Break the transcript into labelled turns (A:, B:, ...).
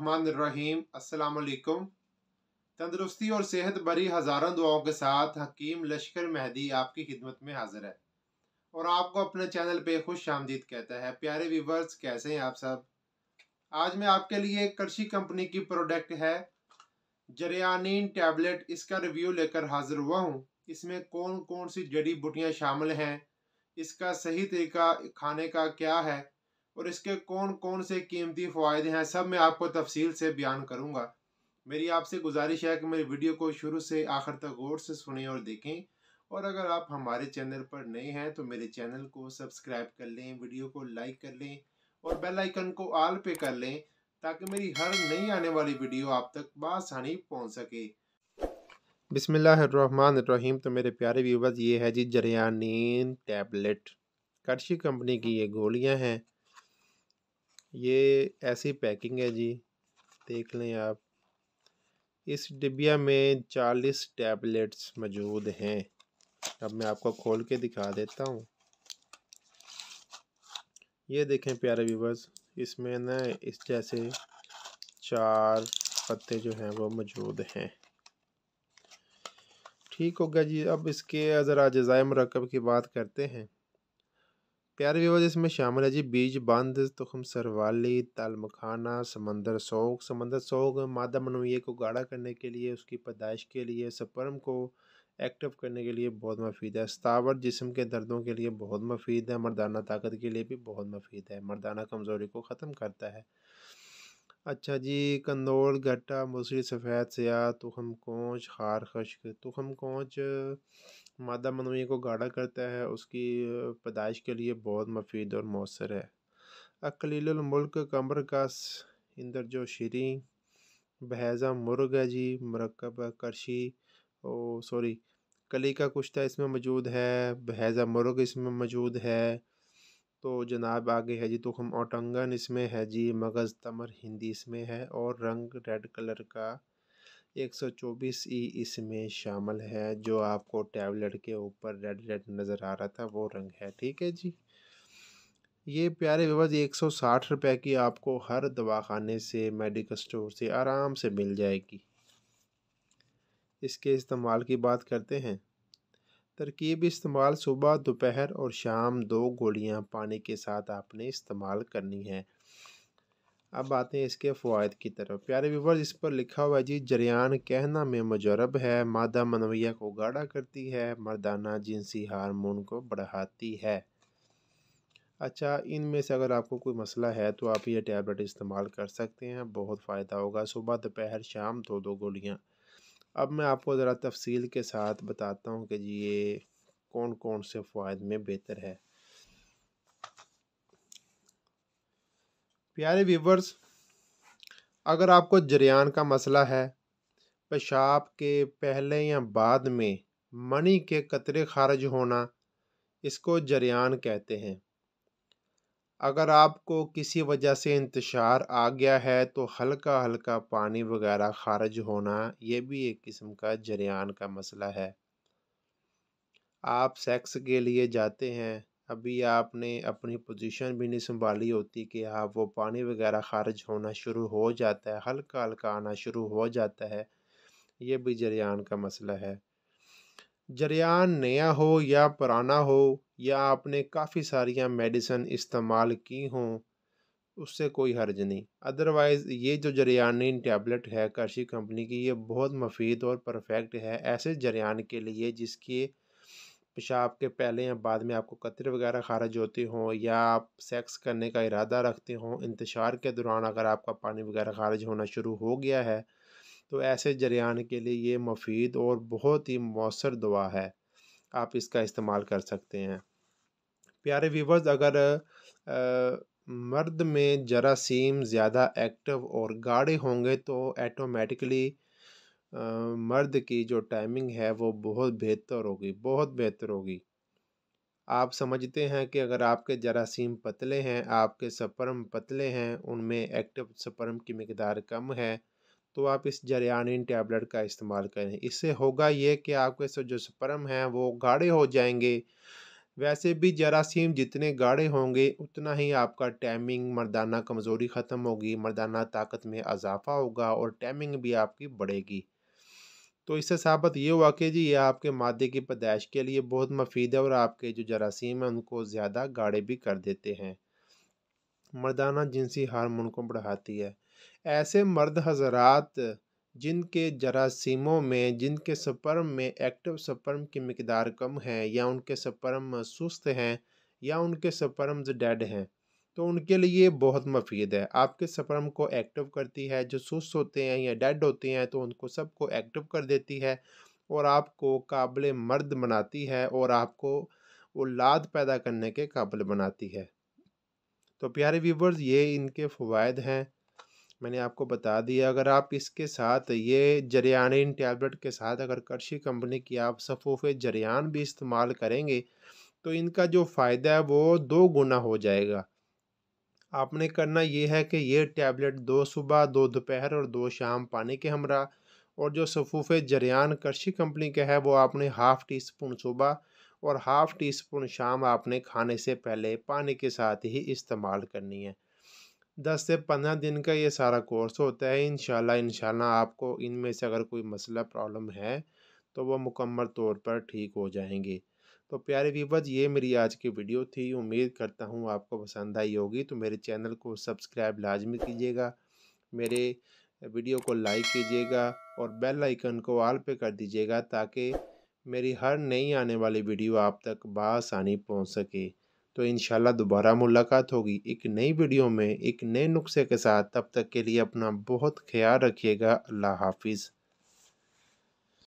A: बिस्मिल्लाहिर्रहमानिर्रहीम। अस्सलाम वालेकुम। तंदुरुस्ती और सेहत भरी हज़ारों दुआओं के साथ हकीम लश्कर मेहदी आपकी खिदमत में हाजिर है और आपको अपने चैनल पे खुश आमदीद कहता है। प्यारे व्यूवर्स, कैसे हैं आप सब? आज मैं आपके लिए करशी कंपनी की प्रोडक्ट है जरियानीन टैबलेट, इसका रिव्यू लेकर हाजिर हुआ हूँ। इसमें कौन कौन सी जड़ी बूटियाँ शामिल हैं, इसका सही तरीका खाने का क्या है और इसके कौन कौन से कीमती फ़वाइद हैं, सब मैं आपको तफसील से बयान करूँगा। मेरी आपसे गुजारिश है कि मेरी वीडियो को शुरू से आखिर तक गौर से सुनें और देखें। और अगर आप हमारे चैनल पर नए हैं तो मेरे चैनल को सब्सक्राइब कर लें, वीडियो को लाइक कर लें और बेल आइकन को ऑल पे कर लें ताकि मेरी हर नई आने वाली वीडियो आप तक बआसानी पहुंच सके। बिस्मिल्लाहिर्रहमानिर्रहीम। तो मेरे प्यारे व्यूवर्स, ये है जी जरियानीन टैबलेट, करशी कंपनी की ये गोलियां हैं। ये ऐसी पैकिंग है जी, देख लें आप। इस डिबिया में 40 टैबलेट्स मौजूद हैं। अब मैं आपको खोल के दिखा देता हूँ। ये देखें प्यारे व्यूवर्स, इसमें ना इस जैसे 4 पत्ते जो हैं वो मौजूद हैं। ठीक हो गया जी। अब इसके ज़रा अज़ाए मुरक्कब की बात करते हैं। प्यारे व्यूवर्स, इसमें शामिल है जी बीज बंद, तुखम सरवाली, तल मखाना, समंदर सोग मादा मनोइये को गाढ़ा करने के लिए, उसकी पैदाइश के लिए, स्पर्म को एक्टिव करने के लिए बहुत मुफीद है। सतावर जिस्म के दर्दों के लिए बहुत मुफीद है। मर्दाना ताकत के लिए भी बहुत मुफीद है। मर्दाना कमज़ोरी को ख़त्म करता है। अच्छा जी, कंदोल, गट्टा, मुसरी, सफ़ेद स्याह, तुखम कोंच, खार खश्क। तुखम कोंच मादा मनोई को गाढ़ा करता है, उसकी पैदाइश के लिए बहुत मुफीद और मौसर है। अकलील मुल्क, कमर कस, इंदर जो शीरी, बहज़ा मुर्ग है जी, मरकब करशी ओ सॉरी कली का कुश्ता इसमें मौजूद है, बहज़ा मुर्ग इसमें मौजूद है। तो जनाब आगे है जी तुखम ओटंगन इसमें है जी, मगज़ तमर हिंदी इसमें है और रंग रेड कलर का 124E इसमें शामिल है। जो आपको टैबलेट के ऊपर रेड रेड नज़र आ रहा था वो रंग है। ठीक है जी। ये प्यारे व्यूअर्स 160 रुपये की आपको हर दवाखाने से, मेडिकल स्टोर से आराम से मिल जाएगी। इसके इस्तेमाल की बात करते हैं। तरकीब इस्तेमाल सुबह, दोपहर और शाम 2 गोलियां पानी के साथ आपने इस्तेमाल करनी है। अब आते हैं इसके फ़वाइद की तरफ। प्यारे व्यूवर्स, इस पर लिखा हुआ है जी जरियान कहना में मुजरब है, मादा मनोइया को गाढ़ा करती है, मर्दाना जिनसी हार्मोन को बढ़ाती है। अच्छा, इनमें से अगर आपको कोई मसला है तो आप ये टैबलेट इस्तेमाल कर सकते हैं, बहुत फ़ायदा होगा। सुबह, दोपहर, शाम 2-2 गोलियाँ। अब मैं आपको ज़रा तफसील के साथ बताता हूँ कि जी ये कौन कौन से फ़वाइद में बेहतर है। प्यारे व्यूवर्स, अगर आपको जरियान का मसला है, पेशाब के पहले या बाद में मनी के कतरे खारिज होना, इसको जरियान कहते हैं। अगर आपको किसी वजह से इंतशार आ गया है तो हल्का हल्का पानी वगैरह खारिज होना, ये भी एक किस्म का जरियान का मसला है। आप सेक्स के लिए जाते हैं, अभी आपने अपनी पोजीशन भी नहीं संभाली होती कि आप वो पानी वगैरह खारिज होना शुरू हो जाता है, हल्का हल्का आना शुरू हो जाता है, ये भी जरियान का मसला है। जरियान नया हो या पुराना हो या आपने काफ़ी सारियाँ मेडिसिन इस्तेमाल की हों, उससे कोई हर्ज नहीं। अदरवाइज़ ये जो जरियानीन टैबलेट है करशी कंपनी की, ये बहुत मुफीद और परफेक्ट है ऐसे जरियान के लिए जिसके पेशाब के पहले या बाद में आपको कतरे वगैरह खारिज होते हों या आप सेक्स करने का इरादा रखते हों, इंतशार के दौरान अगर आपका पानी वगैरह खारिज होना शुरू हो गया है तो ऐसे जरियान के लिए ये मुफीद और बहुत ही मौसर दवा है। आप इसका इस्तेमाल कर सकते हैं। प्यारे व्यूवर्स, अगर मर्द में जरासीम ज़्यादा एक्टिव और गाढ़े होंगे तो ऐटोमेटिकली मर्द की जो टाइमिंग है वो बहुत बेहतर होगी, बहुत बेहतर होगी। आप समझते हैं कि अगर आपके जरासीम पतले हैं, आपके स्पर्म पतले हैं, उनमें एक्टिव स्पर्म की मिकदार कम है, तो आप इस जरियानीन टैबलेट का इस्तेमाल करें। इससे होगा ये कि आपके जो स्पर्म हैं वो गाढ़े हो जाएंगे, वैसे भी जरासीम जितने गाढ़े होंगे उतना ही आपका टाइमिंग, मर्दाना कमज़ोरी ख़त्म होगी, मर्दाना ताकत में इजाफ़ा होगा और टाइमिंग भी आपकी बढ़ेगी। तो इससे साबित ये हुआ कि जी ये आपके मादे की पैदाइश के लिए बहुत मुफीद है और आपके जो जरासीम हैं उनको ज़्यादा गाढ़े भी कर देते हैं। मर्दाना जिनसी हार्मोन को बढ़ाती है। ऐसे मर्द हज़रात जिनके जरासीमों में, जिनके स्पर्म में एक्टिव स्पर्म की मिकदार कम है, या उनके स्पर्म सुस्त हैं, या उनके स्पर्म्स डेड हैं, तो उनके लिए बहुत मुफीद है। आपके स्पर्म को एक्टिव करती है, जो सुस्त होते हैं या डेड होते हैं तो उनको सबको एक्टिव कर देती है और आपको काबिल मर्द बनाती है और आपको औलाद पैदा करने के काबिल बनाती है। तो प्यारे व्यूवर्स, ये इनके फ़वाइद हैं, मैंने आपको बता दिया। अगर आप इसके साथ ये जरियानिन टैबलेट के साथ अगर कर्शी कंपनी की आप सफ़ूफ़े जरियान भी इस्तेमाल करेंगे तो इनका जो फ़ायदा है वो 2 गुना हो जाएगा। आपने करना ये है कि ये टैबलेट 2 सुबह, 2 दोपहर और 2 शाम पानी के हमरा, और जो सफ़ूफ़े जरियान कर्शी कंपनी का है वो आपने हाफ़ टी स्पून सुबह और हाफ़ टी स्पून शाम आपने खाने से पहले पानी के साथ ही इस्तेमाल करनी है। 10 से 15 दिन का ये सारा कोर्स होता है। इंशाल्लाह आपको इनमें से अगर कोई मसला प्रॉब्लम है तो वो मुकम्मल तौर पर ठीक हो जाएंगे। तो प्यारे व्यूअर्स, ये मेरी आज की वीडियो थी। उम्मीद करता हूँ आपको पसंद आई होगी। तो मेरे चैनल को सब्सक्राइब लाजमी कीजिएगा, मेरे वीडियो को लाइक कीजिएगा और बेल आइकन को ऑल पे कर दीजिएगा ताकि मेरी हर नई आने वाली वीडियो आप तक बआसानी पहुँच सके। तो इंशाल्लाह दोबारा मुलाकात होगी एक नई वीडियो में एक नए नुस्खे के साथ। तब तक के लिए अपना बहुत ख्याल रखिएगा। अल्लाह हाफिज़।